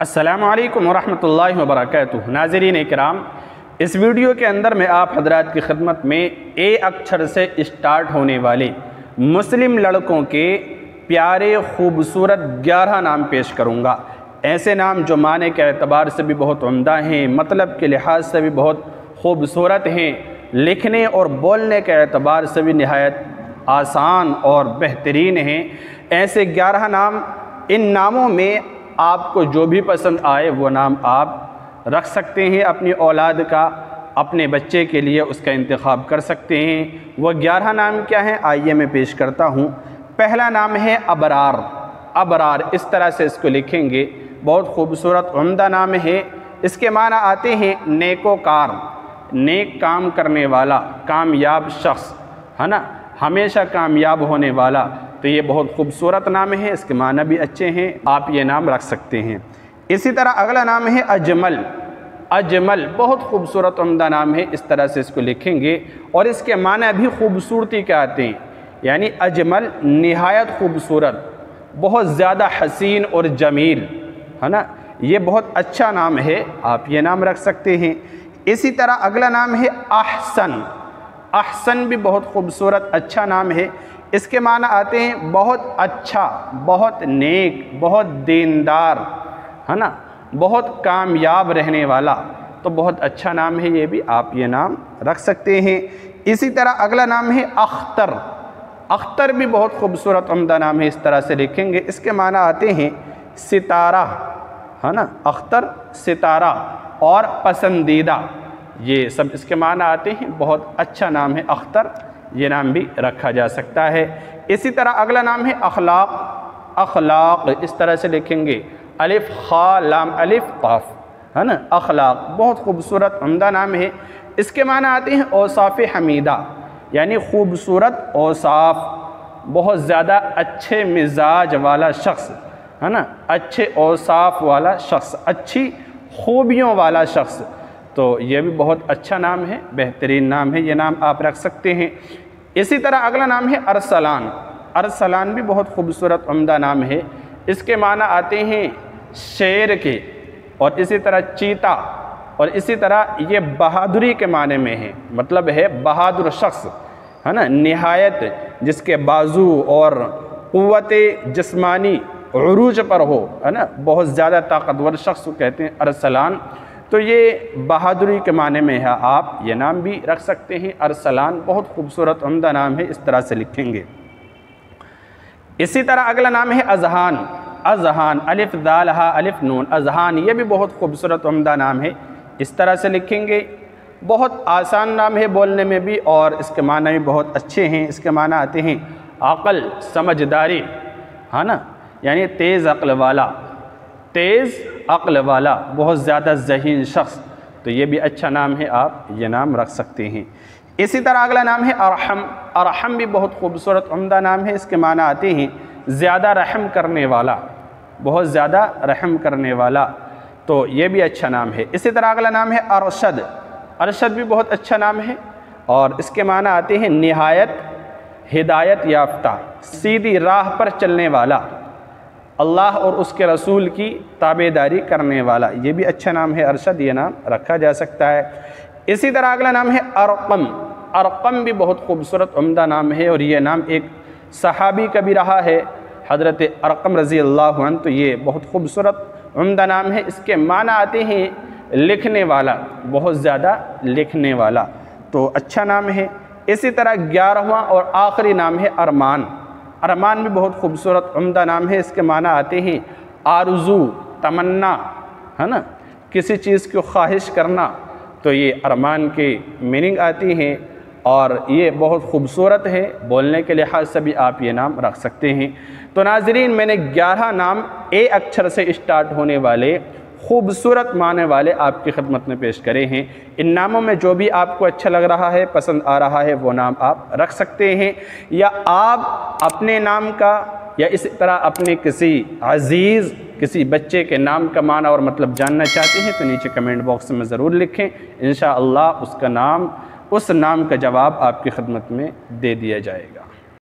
السلام علیکم ورحمۃ اللہ وبرکاتہ۔ ناظرین اکرام، اس ویڈیو کے اندر میں آپ حضرات کی خدمت میں اے اکچھر سے اسٹارٹ ہونے والے مسلم لڑکوں کے پیارے خوبصورت 11 نام پیش کروں گا۔ ایسے نام جو معنی کے اعتبار سے بھی بہت عمدہ ہیں، مطلب کے لحاظ سے بھی بہت خوبصورت ہیں، لکھنے اور بولنے کے اعتبار سے بھی نہایت آسان اور بہترین ہیں۔ ایسے 11 نام، ان ناموں میں آپ کو جو بھی پسند آئے وہ نام آپ رکھ سکتے ہیں، اپنی اولاد کا، اپنے بچے کے لیے اس کا انتخاب کر سکتے ہیں۔ وہ 11 نام کیا ہیں آئیے میں پیش کرتا ہوں۔ پہلا نام ہے ابرار۔ ابرار اس طرح سے اس کو لکھیں گے، بہت خوبصورت عمدہ نام ہے۔ اس کے معنی آتے ہیں نیکوکار، نیک کام کرنے والا، کامیاب شخص، ہے نا، ہمیشہ کامیاب ہونے والا۔ تو یہ بہت خوبصورت نام ہے، اس کے معنی بھی اچھے ہیں، آپ یہ نام رکھ سکتے ہیں۔ اسی طرح اگلا نام ہے اجمل۔ اجمل بہت خوبصورت عمدہ نام ہے، اس طرح سے اس کو لکھیں گے اور اس کے معنی بھی خوبصورتی کے آتے ہیں، یعنی اجمل نہایت خوبصورت، بہت زیادہ حسین اور جمیل، ہے نا، یہ بہت اچھا نام ہے، آپ یہ نام رکھ سکتے ہیں۔ اسی طرح اگلا نام ہے احسن۔ احسن بھی بہت خوبصورت اچھا نام ہے، اس کے معنی آتے ہیں بہت اچھا، بہت نیک، بہت دیندار، ہے نا، بہت کامیاب رہنے والا۔ تو بہت اچھا نام ہے، یہ بھی آپ یہ نام رکھ سکتے ہیں۔ اسی طرح اگلا نام ہے اختر۔ اختر بھی بہت خوبصورت عمدہ نام ہے، اس طرح سے لکھیں گے، اس کے معنی آتے ہیں ستارہ، ہے نا، اختر ستارہ اور پسندیدہ، یہ سب اس کے معنی آتے ہیں۔ بہت اچھا نام ہے اختر، یہ نام بھی رکھا جا سکتا ہے۔ اسی طرح اگلا نام ہے اخلاق۔ اخلاق اس طرح سے لکھیں گے، الف خا لام الف قاف، ہے نا، اخلاق بہت خوبصورت عمدہ نام ہے۔ اس کے معنی آتے ہیں اوصاف حمیدہ، یعنی خوبصورت اوصاف، بہت زیادہ اچھے مزاج والا شخص، ہے نا، اچھے اوصاف والا شخص، اچھی خوبیوں والا شخص۔ تو یہ بھی بہت اچھا نام ہے، بہترین نام ہے، یہ نام آپ رکھ سکتے ہیں۔ اسی طرح اگلا نام ہے ارسلان۔ ارسلان بھی بہت خوبصورت عمدہ نام ہے، اس کے معنی آتے ہیں شیر کے، اور اسی طرح چیتا، اور اسی طرح یہ بہادری کے معنی میں ہے، مطلب ہے بہادر شخص، ہے نا، نہایت جس کے بازو اور قوت جسمانی عروج پر ہو، ہے نا، بہت زیادہ طاقتور شخص کو کہتے ہیں ارسلان۔ تو یہ بہادری کے معنی میں ہے، آپ یہ نام بھی رکھ سکتے ہیں۔ ارسلان بہت خوبصورت عمدہ نام ہے، اس طرح سے لکھیں گے۔ اسی طرح اگلا نام ہے اذہان۔ اذہان الف دال ہا الف نون، اذہان یہ بھی بہت خوبصورت عمدہ نام ہے، اس طرح سے لکھیں گے۔ بہت آسان نام ہے بولنے میں بھی، اور اس کے معنی بھی بہت اچھے ہیں۔ اس کے معنی آتے ہیں عقل، سمجھداری، ہے نا، یعنی تیز عقل والا، تیز عقل والا، بہت زیادہ ذہین شخص۔ تو یہ بھی اچھا نام ہے، آپ یہ نام رکھ سکتے ہیں۔ اسی طرح اگلا نام ہے ارحم۔ ارحم بھی بہت خوبصورت عمدہ نام ہے، اس کے معنی آتے ہیں زیادہ رحم کرنے والا، بہت زیادہ رحم کرنے والا۔ تو یہ بھی اچھا نام ہے۔ اسی طرح اگلا نام ہے ارشد۔ ارشد بھی بہت اچھا نام ہے، اور اس کے معنی آتے ہیں نہایت ہدایت یافتہ، سیدھی راہ پر چلنے والا، اللہ اور اس کے رسول کی تابعداری کرنے والا۔ یہ بھی اچھا نام ہے ارشد، یہ نام رکھا جا سکتا ہے۔ اسی طرح اگلا نام ہے ارقم۔ ارقم بھی بہت خوبصورت عمدہ نام ہے، اور یہ نام ایک صحابی کا بھی رہا ہے، حضرت ارقم رضی اللہ عنہ۔ تو یہ بہت خوبصورت عمدہ نام ہے، اس کے معنی آتے ہیں لکھنے والا، بہت زیادہ لکھنے والا۔ تو اچھا نام ہے۔ اسی طرح 11واں اور آخری نام ہے ارمان۔ ارمان بھی بہت خوبصورت عمدہ نام ہے، اس کے معنی آتے ہیں آرزو، تمنا، ہے نا، کسی چیز کو خواہش کرنا۔ تو یہ ارمان کی میننگ آتی ہیں، اور یہ بہت خوبصورت ہے، بولنے کے لحاظ سے بھی آپ یہ نام رکھ سکتے ہیں۔ تو ناظرین، میں نے 11 نام اے اکچھر سے اسٹارٹ ہونے والے خوبصورت معنی والے آپ کی خدمت میں پیش کرے ہیں۔ ان ناموں میں جو بھی آپ کو اچھا لگ رہا ہے، پسند آ رہا ہے، وہ نام آپ رکھ سکتے ہیں، یا آپ اپنے نام کا یا اسی طرح اپنے کسی عزیز، کسی بچے کے نام کا معنی اور مطلب جاننا چاہتے ہیں تو نیچے کمنٹ باکس میں ضرور لکھیں، انشاءاللہ اس کا نام، اس نام کا جواب آپ کی خدمت میں دے دیا جائے گا۔